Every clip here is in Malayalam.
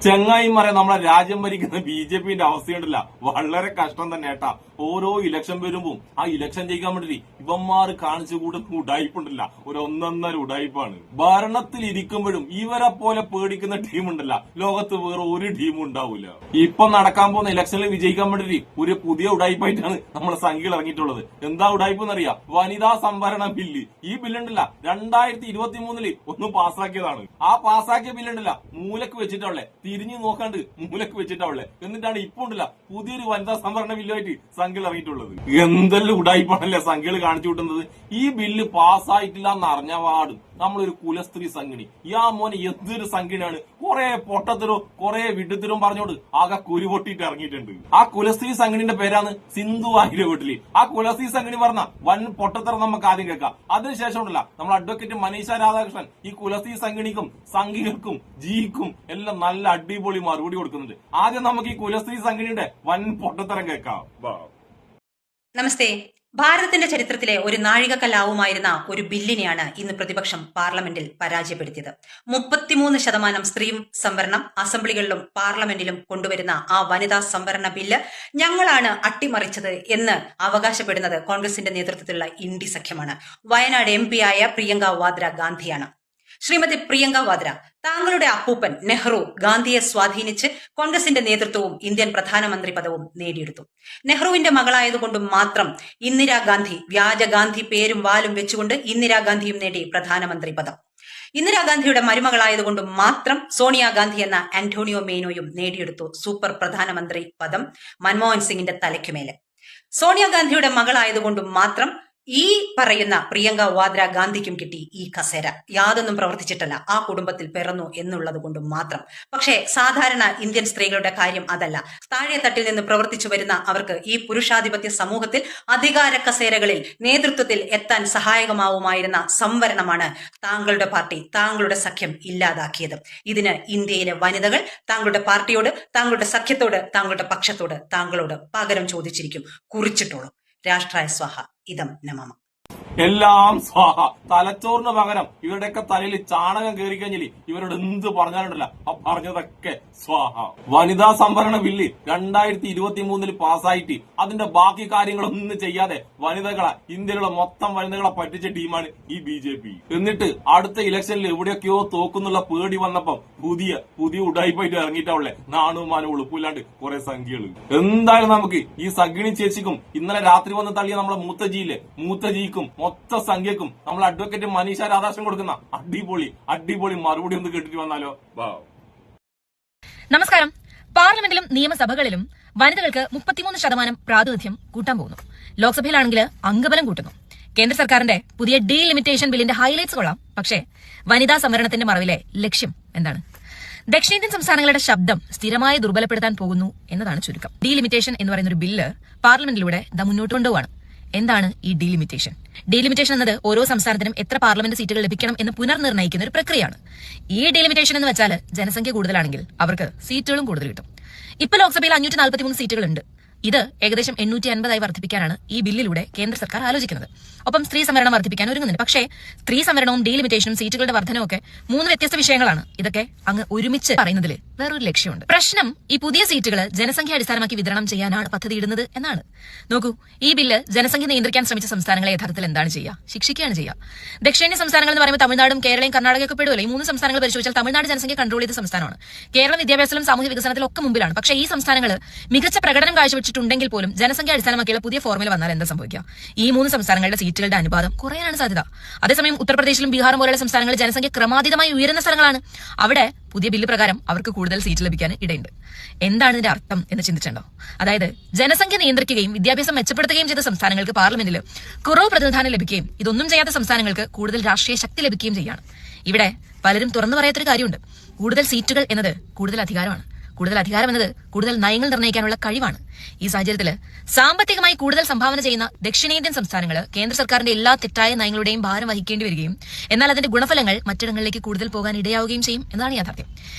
ചെങ്ങായിമാരെ നമ്മളെ രാജ്യം ഭരിക്കുന്ന ബിജെപിന്റെ അവസ്ഥയുണ്ടല്ല വളരെ കഷ്ടം തന്നെ ഏട്ടാ. ഓരോ ഇലക്ഷൻ വരുമ്പോൾ ആ ഇലക്ഷൻ ജയിക്കാൻ വേണ്ടി ഇവന്മാർ കാണിച്ചു കൂടുന്ന ഉടായ്പുണ്ടല്ല, ഒരു ഒന്നൊന്നര ഉടായ്പാണ്. ഭരണത്തിൽ ഇരിക്കുമ്പോഴും ഇവരെ പോലെ പേടിക്കുന്ന ടീം ഉണ്ടല്ല, ലോകത്ത് വേറെ ഒരു ടീമും ഉണ്ടാവില്ല. ഇപ്പൊ നടക്കാൻ പോകുന്ന ഇലക്ഷനിൽ വിജയിക്കാൻ വേണ്ടി ഒരു പുതിയ ഉടായ്പായിട്ടാണ് നമ്മളെ സംഘികൾ ഇറങ്ങിയിട്ടുള്ളത്. എന്താ ഉടായ്പ എന്നറിയാം? വനിതാ സംവരണ ബില്ല്. ഈ ബില്ലുണ്ടല്ല 2023 ഒന്ന് പാസ്സാക്കിയതാണ്. ആ പാസ്സാക്കിയ ബില്ലുണ്ടല്ല മൂലക്ക് വെച്ചിട്ടുള്ളേ, തിരിഞ്ഞു നോക്കാണ്ട് മൂലക്ക് വെച്ചിട്ടുള്ളേ. എന്നിട്ടാണ് ഇപ്പൊ ഉണ്ടല്ല പുതിയൊരു വനിതാ സംവരണ ബില്ലുമായിട്ട് സംഘികൾ ഇറങ്ങിയിട്ടുള്ളത്. എന്തെല്ലാം ഉടായ്പാണല്ലേ സംഘികൾ കാണിച്ചു കൂട്ടുന്നത്. ഈ ബില്ല് പാസ്സായിട്ടില്ല എന്ന് അറിഞ്ഞപാടും നമ്മളൊരു കുലസ്ത്രീ സംഘിണി, മോനെ എന്തൊരു സംഘിണിയാണ്, കുറെ പൊട്ടത്തരവും കുറെ വിഡ്ഢിത്തരവും പറഞ്ഞോണ്ട് ആകെ കുരുപൊട്ടിയിട്ട് ഇറങ്ങിയിട്ടുണ്ട്. ആ കുലസ്ത്രീ സംഘിണിന്റെ പേരാണ് സിന്ധു ആയിരവീട്ടില്. ആ കുലസ്ത്രീ സംഘിണി പറഞ്ഞ വൻ പൊട്ടത്തരം നമുക്ക് ആദ്യം കേൾക്കാം. അതിനുശേഷം ഉണ്ടല്ല നമ്മൾ അഡ്വക്കേറ്റ് മനീഷ രാധാകൃഷ്ണൻ ഈ കുലസ്ത്രീ സംഘിണിക്കും സംഘികൾക്കും ജിക്കും എല്ലാം നല്ല അടിപൊളി മറുപടി കൊടുക്കുന്നുണ്ട്. ആദ്യം നമുക്ക് ഈ കുലസ്ത്രീ സംഘിണിയുടെ വൻ പൊട്ടത്തരം കേൾക്കാം. നമസ്തേ. ഭാരതത്തിന്റെ ചരിത്രത്തിലെ ഒരു നാഴികക്കല്ലാവുമായിരുന്ന ഒരു ബില്ലിനെയാണ് ഇന്ന് പ്രതിപക്ഷം പാർലമെന്റിൽ പരാജയപ്പെടുത്തിയത്. 33% സ്ത്രീ സംവരണം അസംബ്ലികളിലും പാർലമെന്റിലും കൊണ്ടുവരുന്ന ആ വനിതാ സംവരണ ബില്ല് ഞങ്ങളാണ് അട്ടിമറിച്ചത് എന്ന് അവകാശപ്പെടുന്നത് കോൺഗ്രസിന്റെ നേതൃത്വത്തിലുള്ള ഇന്ത്യ സഖ്യമാണ്. വയനാട് MP ആയ പ്രിയങ്ക വാദ്ര ഗാന്ധിയാണ്. ശ്രീമതി പ്രിയങ്ക വാദ്ര, താങ്കളുടെ അപ്പൂപ്പൻ നെഹ്റു ഗാന്ധിയെ സ്വാധീനിച്ച് കോൺഗ്രസിന്റെ നേതൃത്വവും ഇന്ത്യൻ പ്രധാനമന്ത്രി പദവും നേടിയെടുത്തു. നെഹ്റുവിന്റെ മകളായതുകൊണ്ട് മാത്രം ഇന്ദിരാഗാന്ധി വ്യാജ ഗാന്ധി പേരും വാലും വെച്ചുകൊണ്ട് ഇന്ദിരാഗാന്ധിയും നേടി പ്രധാനമന്ത്രി പദം. ഇന്ദിരാഗാന്ധിയുടെ മരുമകളായതുകൊണ്ട് മാത്രം സോണിയാഗാന്ധി എന്ന ആന്റോണിയോ മേനോയും നേടിയെടുത്തു സൂപ്പർ പ്രധാനമന്ത്രി പദം മൻമോഹൻ സിംഗിന്റെ തലയ്ക്കുമേലെ. സോണിയാഗാന്ധിയുടെ മകളായതുകൊണ്ട് മാത്രം ഈ പറയുന്ന പ്രിയങ്ക വാദ്ര ഗാന്ധിക്കും കിട്ടി ഈ കസേര. യാതൊന്നും പ്രവർത്തിച്ചിട്ടല്ല, ആ കുടുംബത്തിൽ പിറന്നു എന്നുള്ളത് കൊണ്ട് മാത്രം. പക്ഷേ സാധാരണ ഇന്ത്യൻ സ്ത്രീകളുടെ കാര്യം അതല്ല. താഴെത്തട്ടിൽ നിന്ന് പ്രവർത്തിച്ചു വരുന്ന അവർക്ക് ഈ പുരുഷാധിപത്യ സമൂഹത്തിൽ അധികാര കസേരകളിൽ നേതൃത്വത്തിൽ എത്താൻ സഹായകമാവുമായിരുന്ന സംവരണമാണ് താങ്കളുടെ പാർട്ടി, താങ്കളുടെ സഖ്യം ഇല്ലാതാക്കിയത്. ഇതിന് ഇന്ത്യയിലെ വനിതകൾ താങ്കളുടെ പാർട്ടിയോട്, താങ്കളുടെ സഖ്യത്തോട്, താങ്കളുടെ പക്ഷത്തോട്, താങ്കളോട് പകരം ചോദിച്ചിരിക്കും. കുറിച്ചിട്ടോളൂ. രാഷ്ട്രായ സ്വാഹ ഇദം നമഃ. എല്ലാം സ്വാഹ. തലച്ചോറിന് പകരം ഇവരുടെയൊക്കെ തലയിൽ ചാണകം കയറി കഴിഞ്ഞാൽ ഇവരോട് എന്ത് പറഞ്ഞാലുണ്ടല്ല ആ പറഞ്ഞതൊക്കെ സ്വാഹ. വനിതാ സംവരണ ബില്ല് 2023 പാസ്സായിട്ട് അതിന്റെ ബാക്കി കാര്യങ്ങളൊന്നും ചെയ്യാതെ ഇന്ത്യയിലുള്ള മൊത്തം വനിതകളെ പറ്റിച്ച ടീമാണ് ഈ BJP. എന്നിട്ട് അടുത്ത ഇലക്ഷനിൽ എവിടെയൊക്കെയോ തോക്കുന്നുള്ള പേടി വന്നപ്പം പുതിയ ഉടായ്പായിട്ട് ഇറങ്ങിയിട്ടുള്ളേ നാണും മാനും ഉളുപ്പില്ലാണ്ട് കുറെ സംഖ്യകള്. എന്തായാലും നമുക്ക് ഈ സഗിണി ചേച്ചിക്കും ഇന്നലെ രാത്രി വന്ന് തള്ളിയ നമ്മളെ മൂത്തജിക്കും മൊത്ത സംഖ്യക്കും നമ്മൾ അഡ്വക്കേറ്റ് മനീഷ രാധാകൃഷ്ണൻ കൊടുക്കുന്ന അടിപൊളി മറുപടി ഒന്ന് കേട്ടിട്ട് വന്നാലോ? നമസ്കാരം. പാർലമെന്റിലും നിയമസഭകളിലും വനിതകൾക്ക് 33% പ്രാതിനിധ്യം കൂട്ടാൻ പോകുന്നു. ലോക്സഭയിലാണെങ്കിൽ അംഗബലം കൂട്ടുന്നു. കേന്ദ്ര സർക്കാരിന്റെ പുതിയ ഡീലിമിറ്റേഷൻ ബില്ലിന്റെ ഹൈലൈറ്റ്സ് കൊള്ളാം. പക്ഷേ വനിതാ സംവരണത്തിന്റെ മറവിലെ ലക്ഷ്യം എന്താണ്? ദക്ഷിണേന്ത്യൻ സംസ്ഥാനങ്ങളുടെ ശബ്ദം സ്ഥിരമായി ദുർബലപ്പെടുത്താൻ പോകുന്നു എന്നതാണ് ചുരുക്കം. ഡീലിമിറ്റേഷൻ എന്ന് പറയുന്ന ഒരു ബില്ല് പാർലമെന്റിലൂടെ മുന്നോട്ട് കൊണ്ടുപോവാണ്. എന്താണ് ഈ ഡീലിമിറ്റേഷൻ? ഡീലിമിറ്റേഷൻ എന്നത് ഓരോ സംസ്ഥാനത്തിനും എത്ര പാർലമെന്റ് സീറ്റുകൾ ലഭിക്കണം എന്ന് പുനർനിർണ്ണയിക്കുന്ന ഒരു പ്രക്രിയയാണ്. ഈ ഡീലിമിറ്റേഷൻ എന്ന് വെച്ചാൽ ജനസംഖ്യ കൂടുതലാണെങ്കിൽ അവർക്ക് സീറ്റുകളും കൂടുതൽ കിട്ടും. ഇപ്പൊ ലോക്സഭയിൽ 543 സീറ്റുകളുണ്ട്. ഇത് ഏകദേശം 850 വർദ്ധിപ്പിക്കാനാണ് ഈ ബില്ലിലൂടെ കേന്ദ്ര സർക്കാർ ആലോചിക്കുന്നത്. ഒപ്പം സ്ത്രീ സംവരണം വർദ്ധിപ്പിക്കാൻ ഒരുങ്ങുന്നുണ്ട്. പക്ഷേ സ്ത്രീ സംവരണവും ഡീലിമിറ്റേഷനും സീറ്റുകളുടെ വർധനവും ഒക്കെ 3 വ്യത്യസ്ത വിഷയങ്ങളാണ്. ഇതൊക്കെ അങ്ങ് ഒരുമിച്ച് പറയുന്നതിൽ വേറൊരു ലക്ഷ്യമുണ്ട്. പ്രശ്നം ഈ പുതിയ സീറ്റുകൾ ജനസംഖ്യ അടിസ്ഥാനമാക്കി വിതരണം ചെയ്യാനാണ് പദ്ധതിയിടുന്നത് എന്നാണ്. നോക്കൂ, ഈ ബില്ല് ജനസംഖ്യ നിയന്ത്രിക്കാൻ ശ്രമിച്ച സംസ്ഥാനങ്ങളെ യഥാർത്ഥത്തിൽ എന്താണ് ചെയ്യുക? ശിക്ഷിക്കുകയാണ് ചെയ്യുക. ദക്ഷിണേന്ത്യൻ സംസ്ഥാനങ്ങൾ എന്ന് പറയുമ്പോൾ തമിഴ്നാടും കേരളയും കർണാടകയൊക്കെ പെടുമല്ലോ. ഈ 3 സംസ്ഥാനങ്ങൾ പരിശോധിച്ചാൽ തമിഴ്നാട് ജനസംഖ്യ കൺട്രോൾ ചെയ്ത സംസ്ഥാനമാണ്. കേരളം വിദ്യാഭ്യാസത്തിലും സാമൂഹ്യ വികസനത്തിലും ഒക്കെ മുമ്പിലാണ്. പക്ഷേ ഈ സംസ്ഥാനങ്ങൾ മികച്ച പ്രകടനം കാഴ്ചവെച്ചിട്ടുണ്ടെങ്കിൽ പോലും ജനസംഖ്യ അടിസ്ഥാനമാക്കിയുള്ള പുതിയ ഫോർമുല വന്നാൽ എന്താ സംഭവിക്കുക? ഈ 3 സംസ്ഥാനങ്ങളുടെ സീറ്റുകളുടെ അനുപാതം കുറയാനാണ് സാധ്യത. അതേസമയം ഉത്തർപ്രദേശിലും ബീഹാറും പോലെയുള്ള സംസ്ഥാനങ്ങളിൽ ജനസംഖ്യ ക്രമാതീതമായി ഉയരുന്ന സ്ഥലങ്ങളാണ്. അവിടെ പുതിയ ബില്ല് പ്രകാരം അവർക്ക് കൂടുതൽ സീറ്റ് ലഭിക്കാൻ ഇടയുണ്ട്. എന്താണ് ഇതിന്റെ അർത്ഥം എന്ന് ചിന്തിച്ചിട്ടുണ്ടോ? അതായത് ജനസംഖ്യ നിയന്ത്രിക്കുകയും വിദ്യാഭ്യാസം മെച്ചപ്പെടുത്തുകയും ചെയ്ത സംസ്ഥാനങ്ങൾക്ക് പാർലമെന്റിൽ കുറവ് പ്രതിനിധാനം ലഭിക്കുകയും ഇതൊന്നും ചെയ്യാത്ത സംസ്ഥാനങ്ങൾക്ക് കൂടുതൽ രാഷ്ട്രീയ ശക്തി ലഭിക്കുകയും ചെയ്യാണ്. ഇവിടെ പലരും തുറന്നു പറയാത്തൊരു കാര്യമുണ്ട്. കൂടുതൽ സീറ്റുകൾ എന്നത് കൂടുതൽ അധികാരമാണ്. കൂടുതൽ അധികാരം എന്നത് കൂടുതൽ നയങ്ങൾ നിർണ്ണയിക്കാനുള്ള കഴിവാണ്. ഈ സാഹചര്യത്തിൽ സാമ്പത്തികമായി കൂടുതൽ സംഭാവന ചെയ്യുന്ന ദക്ഷിണേന്ത്യൻ സംസ്ഥാനങ്ങൾ കേന്ദ്ര സർക്കാരിന്റെ എല്ലാ തെറ്റായ നയങ്ങളുടെയും ഭാരം വഹിക്കേണ്ടി വരികയും എന്നാൽ അതിന്റെ ഗുണഫലങ്ങൾ മറ്റിടങ്ങളിലേക്ക് കൂടുതൽ പോകാൻ ഇടയാവുകയും ചെയ്യും എന്നതാണ് യാഥാർത്ഥ്യം.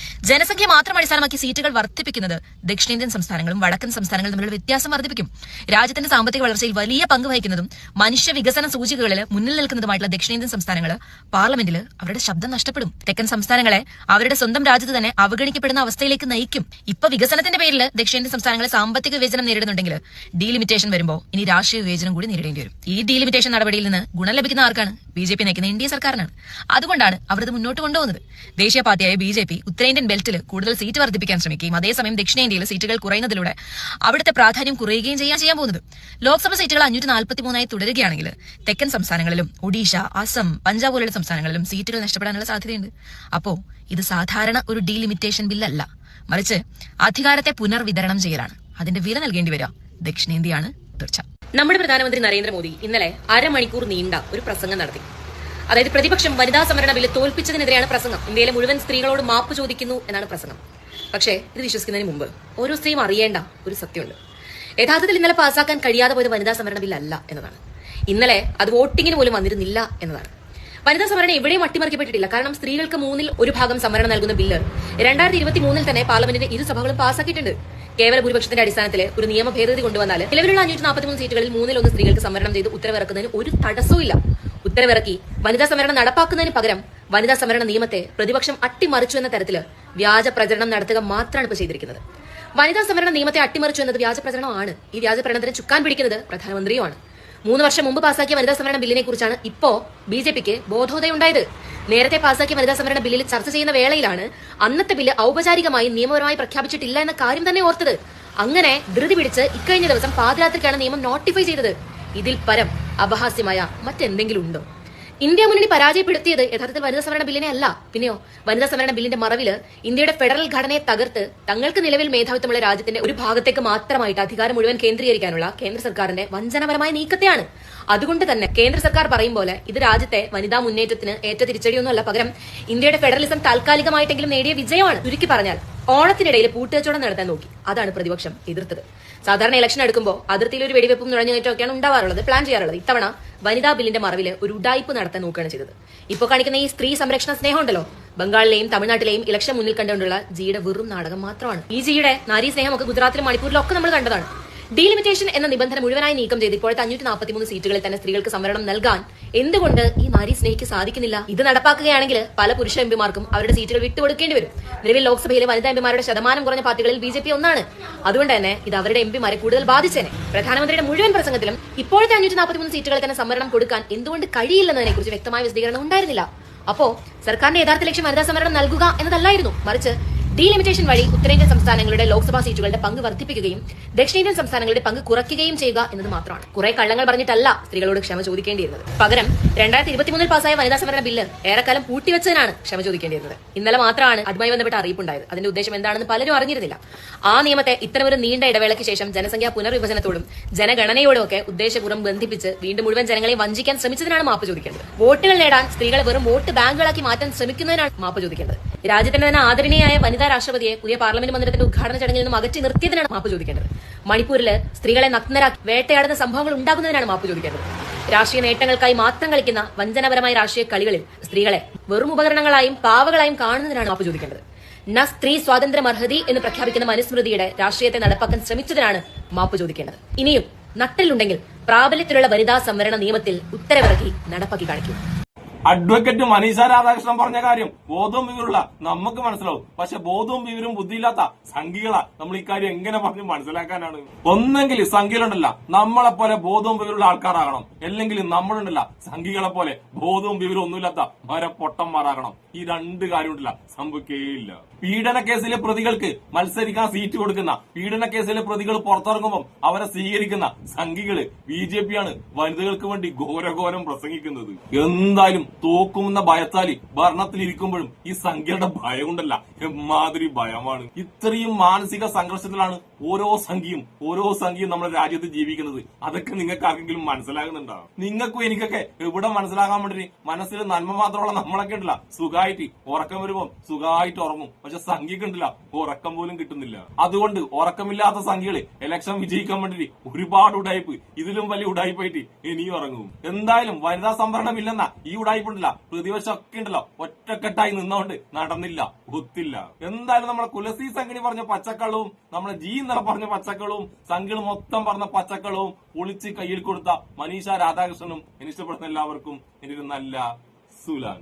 ജനസംഖ്യ മാത്രം അടിസ്ഥാനമാക്കി സീറ്റുകൾ വർദ്ധിപ്പിക്കുന്നത് ദക്ഷിണേന്ത്യൻ സംസ്ഥാനങ്ങളും വടക്കൻ സംസ്ഥാനങ്ങളും തമ്മിലുള്ള വ്യത്യാസം വർദ്ധിപ്പിക്കും. രാജ്യത്തിന്റെ സാമ്പത്തിക വളർച്ചയിൽ വലിയ പങ്ക് വഹിക്കുന്നതും മനുഷ്യ വികസന സൂചികകളിൽ മുന്നിൽ നിൽക്കുന്നതുമായിട്ടുള്ള ദക്ഷിണേന്ത്യൻ സംസ്ഥാനങ്ങൾ പാർലമെന്റിൽ അവരുടെ ശബ്ദം നഷ്ടപ്പെടും. തെക്കൻ സംസ്ഥാനങ്ങളെ അവരുടെ സ്വന്തം രാജ്യത്ത് തന്നെ അവഗണിക്കപ്പെടുന്ന അവസ്ഥയിലേക്ക് നയിക്കും. ഇപ്പൊ വികസനത്തിന്റെ പേരിൽ ദക്ഷിണേന്ത്യൻ സംസ്ഥാനങ്ങളെ സാമ്പത്തിക വിവേചനം നേരിടുന്നുണ്ടെങ്കിൽ ഡീലിമിറ്റേഷൻ വരുമ്പോൾ ഇനി രാഷ്ട്രീയ വിവേചനം കൂടി നേരിടേണ്ടി വരും. ഈ ഡീലിമിറ്റേഷൻ നടപടിയിൽ നിന്ന് ഗുണം ലഭിക്കുന്ന ആർക്കാണ്? ബിജെപി നയിക്കുന്ന എൻഡിഎ സർക്കാരിനാണ്. അതുകൊണ്ടാണ് അവർ ഇത് മുന്നോട്ട് കൊണ്ടുപോകുന്നത്. ദേശീയ പാർട്ടിയായ ബിജെപി ഉത്തരേന്ത്യൻ ബെൽറ്റിൽ കൂടുതൽ സീറ്റ് വർദ്ധിപ്പിക്കാൻ ശ്രമിക്കുകയും അതേസമയം ദക്ഷിണേന്ത്യയിൽ സീറ്റുകൾ കുറയുന്നതിലൂടെ അവിടുത്തെ പ്രാധാന്യം കുറയുകയും ചെയ്യാൻ പോകുന്നത്. ലോക്സഭാ സീറ്റുകൾ 543 തുടരുകയാണെങ്കിൽ തെക്കൻ സംസ്ഥാനങ്ങളിലും ഒഡീഷ, അസം, പഞ്ചാബ് പോലുള്ള സംസ്ഥാനങ്ങളിലും സീറ്റുകൾ നഷ്ടപ്പെടാനുള്ള സാധ്യതയുണ്ട്. അപ്പോ ഇത് സാധാരണ ഒരു ഡീലിമിറ്റേഷൻ ബില്ലല്ല, മറിച്ച് അധികാരത്തെ പുനർവിതരണം ചെയ്യലാണ്. അതിന്റെ വില നൽകേണ്ടി വരിക ദക്ഷിണേന്ത്യയാണ് തീർച്ച. നമ്മുടെ പ്രധാനമന്ത്രി നരേന്ദ്രമോദി ഇന്നലെ അരമണിക്കൂർ നീണ്ട ഒരു പ്രസംഗം നടത്തി. അതായത് പ്രതിപക്ഷം വനിതാ സംവരണ ബില്ല് തോൽപ്പിച്ചതിനെതിരെയാണ് പ്രസംഗം. ഇന്ത്യയിലെ മുഴുവൻ സ്ത്രീകളോട് മാപ്പ് ചോദിക്കുന്നു എന്നാണ് പ്രസംഗം. പക്ഷേ ഇത് വിശ്വസിക്കുന്നതിന് മുമ്പ് ഓരോ സ്ത്രീയും അറിയേണ്ട ഒരു സത്യമുണ്ട്. യഥാർത്ഥത്തിൽ ഇന്നലെ പാസ്സാക്കാൻ കഴിയാതെ പോയത് വനിതാ സംവരണ ബില്ലല്ല എന്നതാണ്. ഇന്നലെ അത് വോട്ടിങ്ങിന് പോലും വന്നിരുന്നില്ല എന്നതാണ്. വനിതാ സംവരണം എവിടെയും അട്ടിമറിക്കപ്പെട്ടിട്ടില്ല. കാരണം സ്ത്രീകൾക്ക് 1/3 സംവരണം നൽകുന്ന ബില്ല് 2023 തന്നെ പാർലമെന്റിന്റെ ഇരു സഭകളും പാസ്സാക്കിയിട്ടുണ്ട്. കേവല ഭൂരിപക്ഷത്തിന്റെ അടിസ്ഥാനത്തിൽ ഒരു നിയമ ഭേദഗതി കൊണ്ടുവന്നാൽ നിലവിലുള്ള 543 സീറ്റുകളിൽ 1/3 സ്ത്രീകൾക്ക് സംവരണം ചെയ്ത് ഉത്തരവിറക്കുന്നതിന് ഒരു തടസ്സവും ഇല്ല. ഉത്തരവിറക്കി വനിതാ സംവരണം നടപ്പാക്കുന്നതിന് പകരം വനിതാ സംവരണ നിയമത്തെ പ്രതിപക്ഷം അട്ടിമറിച്ചു എന്ന തരത്തിൽ വ്യാജ പ്രചരണം നടത്തുക മാത്രമാണ് ഇപ്പോൾ ചെയ്തിരിക്കുന്നത്. വനിതാ സംവരണ നിയമത്തെ അട്ടിമറിച്ചു എന്നത് വ്യാജ പ്രചരണമാണ്. ഈ വ്യാജ പ്രചരണത്തിന് ചുക്കാൻ പിടിക്കുന്നത് പ്രധാനമന്ത്രിയുമാണ്. 3 വർഷം മുമ്പ് പാസാക്കിയ വനിതാ സംവരണ ബില്ലിനെ കുറിച്ചാണ് ഇപ്പോ ബിജെപിക്ക് ബോധോദയം ഉണ്ടായത്. നേരത്തെ പാസാക്കിയ വനിതാ സംവരണ ബില്ലിൽ ചർച്ച ചെയ്യുന്ന വേളയിലാണ് അന്നത്തെ ബില്ല് ഔപചാരികമായി നിയമപരമായി പ്രഖ്യാപിച്ചിട്ടില്ല എന്ന കാര്യം തന്നെ ഓർത്തത്. അങ്ങനെ ധൃതി പിടിച്ച് ഇക്കഴിഞ്ഞ ദിവസം പാതിരാത്രിക്കാണ് നിയമം നോട്ടിഫൈ ചെയ്തത്. ഇതിൽ പരം അപഹാസ്യമായ മറ്റെന്തെങ്കിലും ഉണ്ടോ? ഇന്ത്യ മുന്നണി പരാജയപ്പെടുത്തിയത് യഥാർത്ഥത്തിൽ വനിതാ സംവരണ ബില്ലിനെ അല്ല, പിന്നെയോ വനിതാ സംവരണ ബില്ലിന്റെ മറവില് ഇന്ത്യയുടെ ഫെഡറൽ ഘടനയെ തകർത്ത് തങ്ങൾക്ക് നിലവിൽ മേധാവിത്വമുള്ള രാജ്യത്തിന്റെ ഒരു ഭാഗത്തേക്ക് മാത്രമായിട്ട് അധികാരം മുഴുവൻ കേന്ദ്രീകരിക്കാനുള്ള കേന്ദ്ര സർക്കാരിന്റെ വഞ്ചനപരമായ നീക്കത്തെയാണ്. അതുകൊണ്ട് തന്നെ കേന്ദ്ര സർക്കാർ പറയും പോലെ ഇത് രാജ്യത്തെ വനിതാ മുന്നേറ്റത്തിന് ഏറ്റ തിരിച്ചടിയൊന്നുമല്ല, പകരം ഇന്ത്യയുടെ ഫെഡറലിസം താൽക്കാലികമായിട്ടെങ്കിലും നേടിയ വിജയമാണ്. ചുരുക്കി പറഞ്ഞാൽ ഓണത്തിനിടയിൽ പൂട്ടുകച്ചവടം നടത്താൻ നോക്കി. അതാണ് പ്രതിപക്ഷം എതിർത്തത്. സാധാരണ ഇലക്ഷൻ എടുക്കുമ്പോൾ അതിർത്തിയിൽ ഒരു വെടിവെപ്പും നുഴഞ്ഞുകയറ്റമൊക്കെയാണ് ഉണ്ടാവാറുള്ളത്, പ്ലാൻ ചെയ്യാറുള്ളത്. ഇത്തവണ വനിതാ ബില്ലിന്റെ മറവില് ഒരു ഉഡായിപ്പ് നടത്താൻ നോക്കുകയാണ് ചെയ്തത്. ഇപ്പോൾ കാണിക്കുന്ന ഈ സ്ത്രീ സംരക്ഷണ സ്നേഹം ഉണ്ടല്ലോ, ബംഗാളിലെയും തമിഴ്നാട്ടിലെയും ഇലക്ഷൻ മുന്നിൽ കണ്ടുകൊണ്ടുള്ള ജിയുടെ വെറും നാടകം മാത്രമാണ്. ഈ ജിയുടെ നാരീ സ്നേഹമൊക്കെ ഗുജറാത്തിലും മണിപ്പൂരിലും ഒക്കെ നമ്മൾ കണ്ടതാണ്. ഡീലിമിറ്റേഷൻ എന്ന നിബന്ധന മുഴുവനായി നീക്കം ചെയ്ത് ഇപ്പോഴത്തെ 543 സീറ്റുകളിൽ തന്നെ സ്ത്രീകൾക്ക് സംവരണം നൽകാൻ എന്തുകൊണ്ട് ഈ നാരി സ്നേഹിക്ക് സാധിക്കുന്നില്ല? ഇത് നടപ്പാക്കുകയാണെങ്കിൽ പല പുരുഷ എംപിമാർക്കും അവരുടെ സീറ്റുകൾ വിട്ടുകൊടുക്കേണ്ടി വരും. നിലവിൽ ലോക്സഭയിലെ വനിതാ എംപിമാരുടെ ശതമാനം കുറഞ്ഞ പാർട്ടികളിൽ ബിജെപി ഒന്നാണ്. അതുകൊണ്ട് തന്നെ ഇത് അവരുടെ എംപിമാരെ കൂടുതൽ ബാധിച്ചേനെ. പ്രധാനമന്ത്രിയുടെ മുഴുവൻ പ്രസംഗത്തിലും ഇപ്പോഴത്തെ 543 സീറ്റുകളിൽ തന്നെ സംവരണം കൊടുക്കാൻ എന്തുകൊണ്ട് കഴിയില്ലെന്നതിനെ കുറിച്ച് വ്യക്തമായ വിശദീകരണം ഉണ്ടായിരുന്നില്ല. അപ്പോ സർക്കാരിന്റെ യഥാർത്ഥ ലക്ഷ്യം വനിതാ സംവരണം നൽകുക എന്നതല്ലായിരുന്നു, മറിച്ച് ഡീലിമിറ്റേഷൻ വഴി ഉത്തരേന്ത്യൻ സംസ്ഥാനങ്ങളുടെ ലോക്സഭാ സീറ്റുകളുടെ പങ്ക് വർദ്ധിപ്പിക്കുകയും ദക്ഷിണേന്ത്യൻ സംസ്ഥാനങ്ങളുടെ പങ്ക് കുറയ്ക്കുകയും ചെയ്യുക എന്നത് മാത്രമാണ്. കുറെ കള്ളങ്ങൾ പറഞ്ഞിട്ടല്ല സ്ത്രീകളോട് ക്ഷമ ചോദിക്കേണ്ടിയിരുന്നത്. പകരം 2023 പാസ്സായ വനിതാ സംവരണ ബില്ല് ഏറെക്കാലം പൂട്ടിവെച്ചതിനാണ് ക്ഷമ ചോദിക്കേണ്ടിയിരുന്നത്. ഇന്നലെ മാത്രമാണ് അതുമായി ബന്ധപ്പെട്ട അറിയിപ്പുണ്ടായത്. അതിന്റെ ഉദ്ദേശം എന്താണെന്ന് പലരും അറിഞ്ഞിരുന്നില്ല. ആ നിയമത്തെ ഇത്തരമൊരു നീണ്ട ഇടവേളയ്ക്ക് ശേഷം ജനസംഖ്യാ പുനർവിഭജനത്തോടും ജനഗണനയോടും ഒക്കെ ഉദ്ദേശപൂർവ്വം ബന്ധിപ്പിച്ച് വീണ്ടും മുഴുവൻ ജനങ്ങളെ വഞ്ചിക്കാൻ ശ്രമിച്ചതിനാണ് മാപ്പ് ചോദിക്കേണ്ടത്. വോട്ടുകൾ നേടാൻ സ്ത്രീകളെ വെറും വോട്ട് ബാങ്കുകളാക്കി മാറ്റാൻ ശ്രമിക്കുന്നതിനാണ് മാപ്പ് ചോദിക്കേണ്ടത്. രാജ്യത്തിന്റെ തന്നെ ആദരണീയായ വനിതാ രാഷ്ട്രപതിയെ പുതിയ പാർലമെന്റ് മന്ദിരത്തിന്റെ ഉദ്ഘാടന ചടങ്ങിൽ നിന്നും അകറ്റി നിർത്തിയതിനാണ് മാപ്പ് ചോദിക്കേണ്ടത്. മണിപ്പൂരിൽ സ്ത്രീകളെ നഗ്നരാക്കി വേട്ടയാടുന്ന സംഭവങ്ങൾ ഉണ്ടാകുന്നതിനാണ് മാപ്പ് ചോദിക്കേണ്ടത്. രാഷ്ട്രീയ നേട്ടങ്ങൾക്കായി മാത്രം കളിക്കുന്ന വഞ്ചനപരമായ രാഷ്ട്രീയ കളികളിൽ സ്ത്രീകളെ വെറും ഉപകരണങ്ങളായും പാവകളായും കാണുന്നതിനാണ് മാപ്പ് ചോദിക്കേണ്ടത്. ന സ്ത്രീ സ്വാതന്ത്ര്യം അർഹതി എന്ന് പ്രഖ്യാപിക്കുന്ന മനുസ്മൃതിയുടെ രാഷ്ട്രീയത്തെ നടപ്പാക്കാൻ ശ്രമിച്ചതിനാണ് മാപ്പ് ചോദിക്കേണ്ടത്. ഇനിയും നട്ടലുണ്ടെങ്കിൽ പ്രാബല്യത്തിലുള്ള വനിതാ സംവരണ നിയമത്തിൽ ഉത്തരവിറക്കി നടപ്പാക്കി കാണിക്കും. അഡ്വക്കേറ്റ് മനീഷ രാധാകൃഷ്ണൻ പറഞ്ഞ കാര്യം ബോധവും വിവരമുള്ള നമുക്ക് മനസ്സിലാവും. പക്ഷെ ബോധവും വിവരവും ബുദ്ധിയില്ലാത്ത സംഘികളാ നമ്മൾ ഇക്കാര്യം എങ്ങനെ പറഞ്ഞ് മനസ്സിലാക്കാനാണ്? ഒന്നെങ്കിൽ സംഘികളുണ്ടല്ല നമ്മളെ പോലെ ബോധവും വിവരമുള്ള ആൾക്കാരാകണം, അല്ലെങ്കിൽ നമ്മളുണ്ടല്ല സംഘികളെ പോലെ ബോധവും വിവരവും ഒന്നുമില്ലാത്ത പൊട്ടന്മാരാകണം. ഈ രണ്ട് കാര്യമുണ്ടല്ല സംഭവിക്കുകയില്ല. പീഡന കേസിലെ പ്രതികൾക്ക് മത്സരിക്കാൻ സീറ്റ് കൊടുക്കുന്ന, പീഡന കേസിലെ പ്രതികൾ പുറത്തിറങ്ങുമ്പോൾ അവരെ സ്വീകരിക്കുന്ന സംഘികള് BJP ആണ് വനിതകൾക്ക് വേണ്ടി ഘോരഘോരം പ്രസംഗിക്കുന്നത്. എന്തായാലും തോക്കുമെന്ന ഭയത്താല് ഭരണത്തിലിരിക്കുമ്പോഴും ഈ സംഖ്യയുടെ ഭയം ഉണ്ടല്ല എമ്മാതിരി ഭയമാണ്. ഇത്രയും മാനസിക സംഘർഷത്തിലാണ് ഓരോ സംഖ്യയും നമ്മുടെ രാജ്യത്ത് ജീവിക്കുന്നത്. അതൊക്കെ നിങ്ങൾക്ക് ആർക്കെങ്കിലും മനസ്സിലാകുന്നുണ്ടോ? നിങ്ങൾക്കും എനിക്കൊക്കെ എവിടെ മനസ്സിലാകാൻ വേണ്ടി മനസ്സിൽ നന്മ മാത്രമുള്ള നമ്മളൊക്കെ ഉണ്ടല്ല സുഖമായിട്ട് ഉറക്കം വരുമ്പോ സുഖമായിട്ട് ഉറങ്ങും. പക്ഷെ സംഖ്യക്ക് ഉണ്ടല്ല ഉറക്കം പോലും കിട്ടുന്നില്ല. അതുകൊണ്ട് ഉറക്കമില്ലാത്ത സംഖ്യകള് ഇലക്ഷൻ വിജയിക്കാൻ വേണ്ടി ഒരുപാട് ഉടായ്പ്, ഇതിലും വലിയ ഉടായ്പായിട്ട് ഇനിയും ഇറങ്ങും. എന്തായാലും വനിതാ സംവരണം ഇല്ലെന്ന ഈ ഉടായ്പ ഉണ്ടല്ല പ്രതിപക്ഷം ഒക്കെ ഉണ്ടല്ലോ ഒറ്റക്കെട്ടായി നിന്നോണ്ട് നടന്നില്ല, ഒത്തില്ല. എന്തായാലും നമ്മളെ കുലസി സംഘടന പറഞ്ഞ പച്ചക്കള്ളവും നമ്മളെ ജി ഇന്നലെ പറഞ്ഞ പച്ചക്കളവും സംഘികൾ മൊത്തം പറഞ്ഞ പച്ചക്കളവും ഒളിച്ച് കയ്യിൽ കൊടുത്ത മനീഷ രാധാകൃഷ്ണനും ഇഷ്ടപ്പെടുന്ന എല്ലാവർക്കും എനിക്ക് നല്ല സുലാൻ.